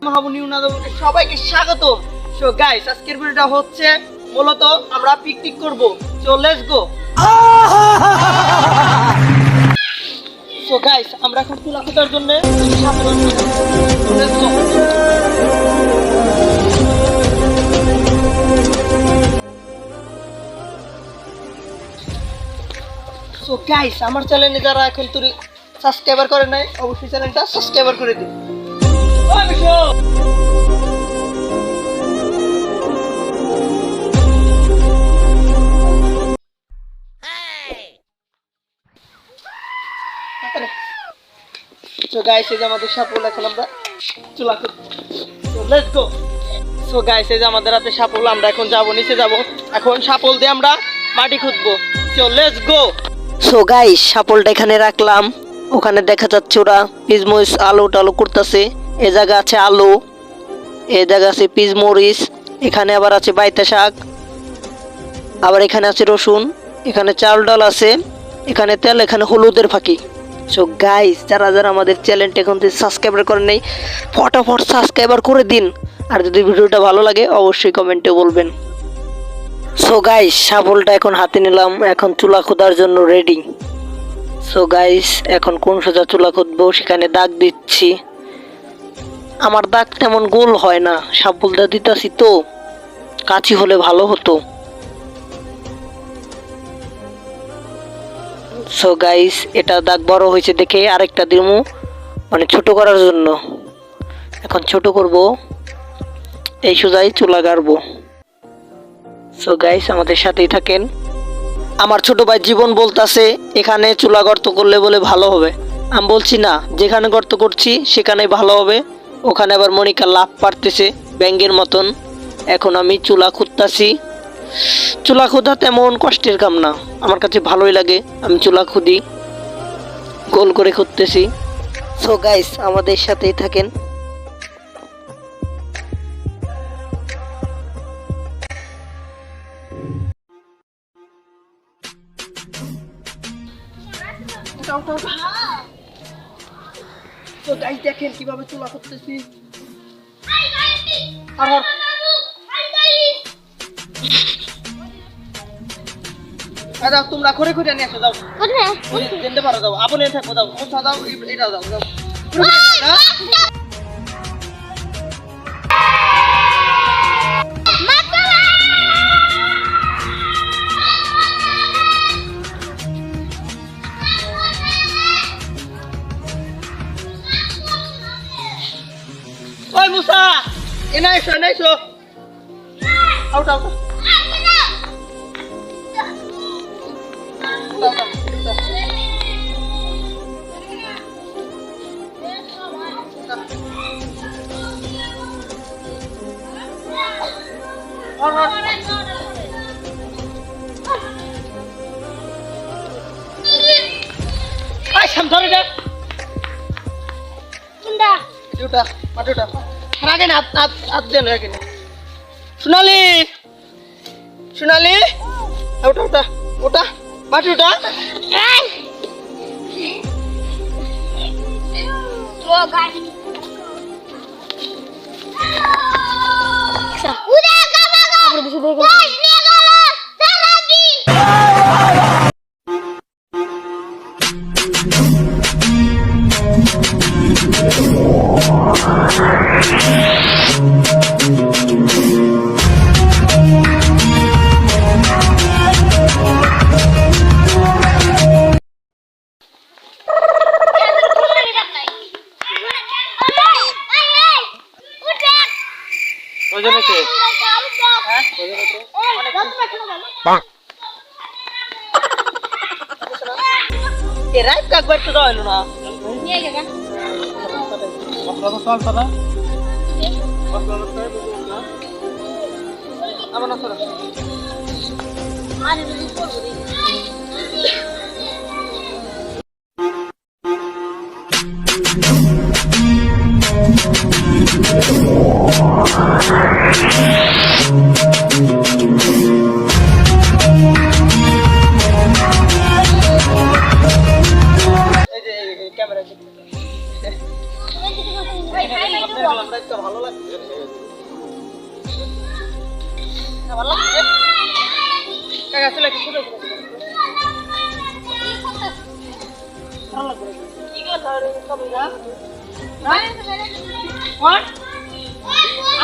মাহবুব নিউনাদকে সবাইকে স্বাগতম। So guys, আজকের ভিডিওটা হচ্ছে মূলত আমরা পিকনিক করব। So let's go. So guys, আমরা এখন চুলা খোঁজার জন্য লেটস গো। সো গাইস, আমার চ্যানেলে যারা এখন তুই সাবস্ক্রাইবার করে নাই, অবশ্যই চ্যানেলটা সাবস্ক্রাইবার করে দিন। সো গাইস, এই যে আমাদের সাপোল, এখন আমরা চুলা করব। So let's go. So guys, এই যে আমাদের হাতে সাপোল, আমরা এখন যাব, নিচে যাব। এখন সাপোল দিয়ে আমরা মাটি খুঁজবো। So let's go. So guys, সাপোলটা এখানে রাখলাম। ওখানে দেখা যাচ্ছে ওরা পিজমরিচ আলু টালু করতেছে। এ জায়গা আছে আলু, এ জায়গা আছে পিজমরিচ, এখানে আবার আছে বাইতা শাক, আবার এখানে আছে রসুন, এখানে চাল ডাল আছে, এখানে তেল, এখানে হলুদের ফাঁকি। সো গাইস, যারা যারা আমাদের চ্যানেলটা এখন সাবস্ক্রাইবার করেন নাই, ফটাফট সাবস্ক্রাইবার করে দিন। আর যদি ভিডিওটা ভালো লাগে অবশ্যই কমেন্টে বলবেন। সো গাইস, শাবলটা এখন হাতে নিলাম, এখন চুলা খোদার জন্য রেডি। সো গাইস, এখন কোন সোজা চুলা খুঁজবো সেখানে দাগ দিচ্ছি। আমার দাগ তেমন গোল হয় না, শাবলটা দিতেছি তো, কাঁচি হলে ভালো হতো। সো গাইস, এটা দাগ বড় হয়েছে দেখে আরেকটা দিমু, মানে ছোট করার জন্য। এখন ছোট করব, এই সোজাই চুলা গাড়বো। সো গাইস, আমাদের সাথেই থাকেন। আমার ছোট ভাই জীবন বলতাছে এখানে চুলা গর্ত করলে বলে ভালো হবে। আমি বলছি না, যেখানে গর্ত করছি সেখানেই ভালো হবে। ওখানে আবার মনিকা লাভ পারতেছে ব্যাঙ্গের মতন। এখন আমি চুলা খুঁজতাছি। চুলা খোদা তেমন কষ্টের কাম না, আমার কাছে ভালোই লাগে। আমি চুলা খুদি, গোল করে খুঁজতেছি। সো গাইস, আমাদের সাথেই থাকেন। তো গাইস, দেখেন কিভাবে চুলা করতেছি। দাও, তোমরা করে করে নিয়ে আসো, যাও যেতে পারো, যাও আপনি থাকো, যাও ওঠা, দাও এটা দাও, যাও। ওই মুসা, এনে এসো, এনে এসো, আউট আউট। সোনালি, সোনালি, ওটা ওটা ওটা মাটি ওটা। রাইট কাকবার তো দাও না, নিয়ে গেছে মশলা তো চল তারা মশলা তো না আমার না সরা আরে তুমি করব রে। এই যে ক্যামেরা ভালো লাগছে কাকা চলে কি শুরু ভালো লাগবে কি কথা সবাই না কোন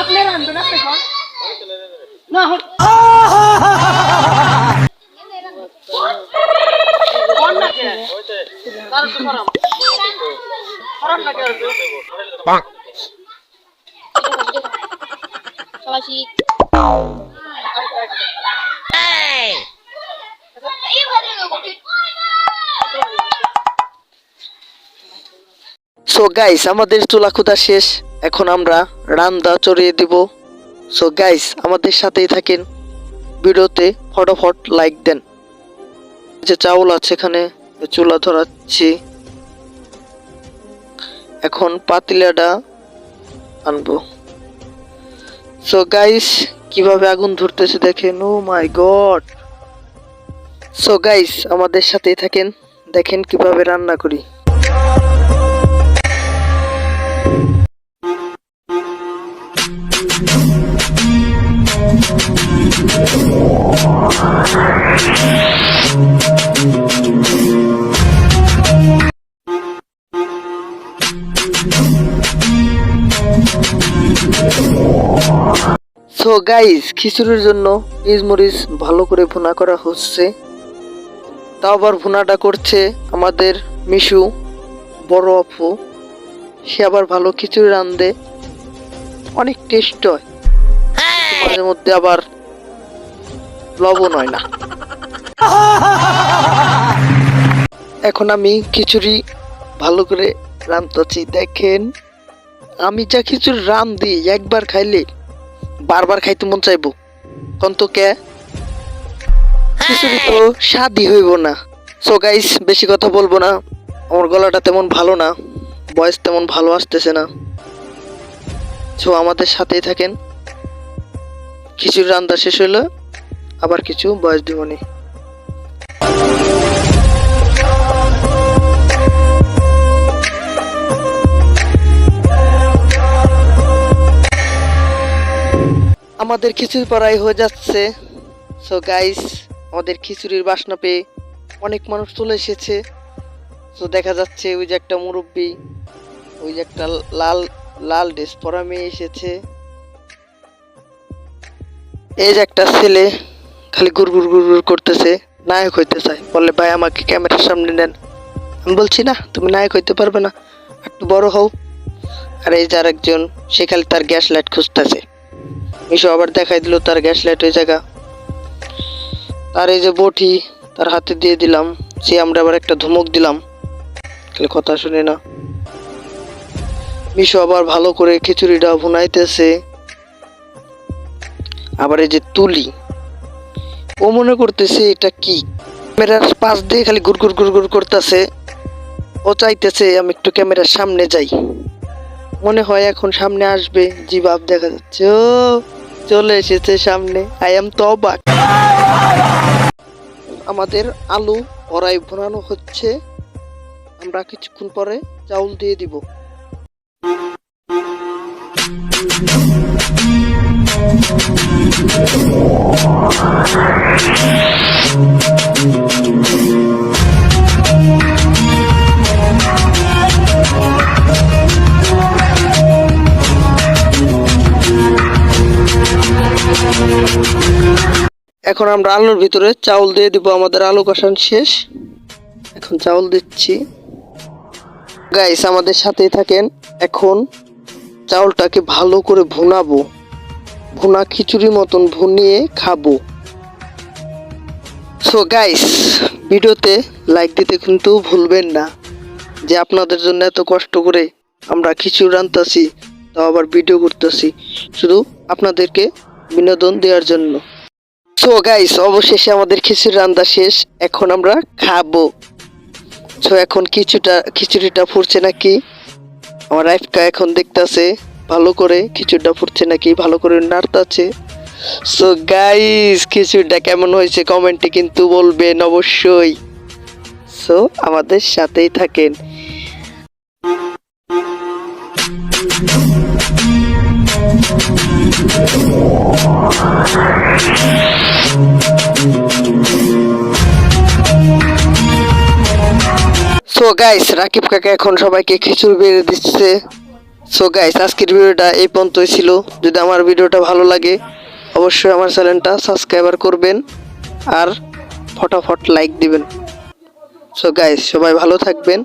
আপনি রান্ধবেন আপনি কোন না কোন না কে হইছে তার তো খারাপ খারাপ না কে পাক সবাই সো গাইস আমাদের চুলা খুদা শেষ, এখন আমরা রান্না চড়িয়ে দিব। সো গাইস আমাদের সাথেই থাকেন, ভিডিওতে ফটাফট লাইক দেন। যে চাউল আছে এখানে চুলা ধরাচ্ছি, এখন পাতিলাটা আনবো। সো গাইস কিভাবে আগুন ধরতেছে দেখেন, ও মাই গড। সো গাইস আমাদের সাথেই থাকেন, দেখেন কিভাবে রান্না করি। সো গাইস খিচুড়ির জন্য মরিচ ভালো করে ভুনা করা হচ্ছে, তাও আবার ভুনাটা করছে আমাদের মিশু বড় আপু। সে আবার ভালো খিচুড়ি রান্ধে, অনেক টেস্ট হয়, মাঝে মধ্যে আবার লবণ হয় না। এখন আমি খিচুড়ি ভালো করে রান্ধতেছি, দেখেন আমি যা খিচুড়ি রান্ধি একবার খাইলে বারবার খাইতে মন চাইবো। কন্ত কে খিচুড়ি তো স্বাদই হইব না। সো গাইস বেশি কথা বলবো না, আমার গলাটা তেমন ভালো না, ভয়েস তেমন ভালো আসতেছে না। সো আমাদের সাথেই থাকেন, খিচুড়ি রান্না শেষ হইলে আবার কিছু ভয়েস দিবনি। আমাদের খিচুড়ি পড়াই হয়ে যাচ্ছে। সো গাইস আমাদের খিচুড়ির বাসনা পেয়ে অনেক মানুষ চলে এসেছে। সো দেখা যাচ্ছে ওই যে একটা মুরব্বি, ওই যে একটা লাল লাল ড্রেস পরা মেয়ে এসেছে, এই যে একটা ছেলে খালি গুড় গুড় গুড় গুড় করতেছে, নায়ক হইতে চায়, বলে ভাই আমাকে ক্যামেরার সামনে নেন। আমি বলছি না তুমি নায়ক হইতে পারবে না, একটু বড় হও। আর এই যে আরেকজন, সে খালি তার গ্যাস লাইট খুঁজতেছে, মিশু আবার দেখাই দিল তার গ্যাস লাইট ওই জায়গা। আর এই যে বটি তার হাতে দিয়ে দিলাম, সে আমরা আবার একটা ধমক দিলাম, খালি কথা শুনে না। মিশু আবার ভালো করে খিচুড়িটা ভুনাইতেছে। আবার এই যে তুলি, ও মনে করতেছে এটা কি, ক্যামেরার পাশ দিয়ে খালি গুড় গুড় গুড় গুড় করতেছে, ও চাইতেছে আমি একটু ক্যামেরার সামনে যাই, মনে হয় এখন সামনে আসবে। জি বাপ দেখা যাচ্ছে, ও চলে এসেছে সামনে। আই এম তো অবাক। আমাদের আলু ওরাই ভুনানো হচ্ছে, আমরা কিছুক্ষণ পরে চাউল দিয়ে দিব। এখন আমরা আলুর ভিতরে চাউল দিয়ে দিব, আমাদের আলু কষানো শেষ, এখন চাউল দিচ্ছি। গাইস আমাদের সাথেই থাকেন, এখন চাউলটাকে ভালো করে ভুনাবো, ভুনা খিচুড়ি মতন ভুনিয়ে খাবো। সো গাইস ভিডিওতে লাইক দিতে কিন্তু ভুলবেন না, যে আপনাদের জন্য এত কষ্ট করে আমরা খিচুড়ি রান্তাছি, তাও আবার ভিডিও করতেছি শুধু আপনাদেরকে বিনোদন দেওয়ার জন্য। সো গাইস অবশেষে আমাদের খিচুড়ি রান্না শেষ, এখন আমরা খাবো। সো এখন খিচুড়িটা ফুটছে নাকি, আমার রাইফকা এখন দেখতেছে ভালো করে খিচুড়িটা ফুটছে নাকি, ভালো করে নাড়তাছে। সো গাইস খিচুড়িটা কেমন হয়েছে কমেন্টে কিন্তু বলবেন অবশ্যই। সো আমাদের সাথেই থাকেন। সো গাইস, রাকিব কাকা এখন সবাইকে খিচুড়ি বেড়ে দিচ্ছে। সো গাইস, আজকের ভিডিওটা এই পর্যন্তই ছিল। যদি আমার ভিডিওটা ভালো লাগে অবশ্যই আমার চ্যানেলটা সাবস্ক্রাইবার করবেন আর ফটাফট লাইক দিবেন। সো গাইস, সবাই ভালো থাকবেন।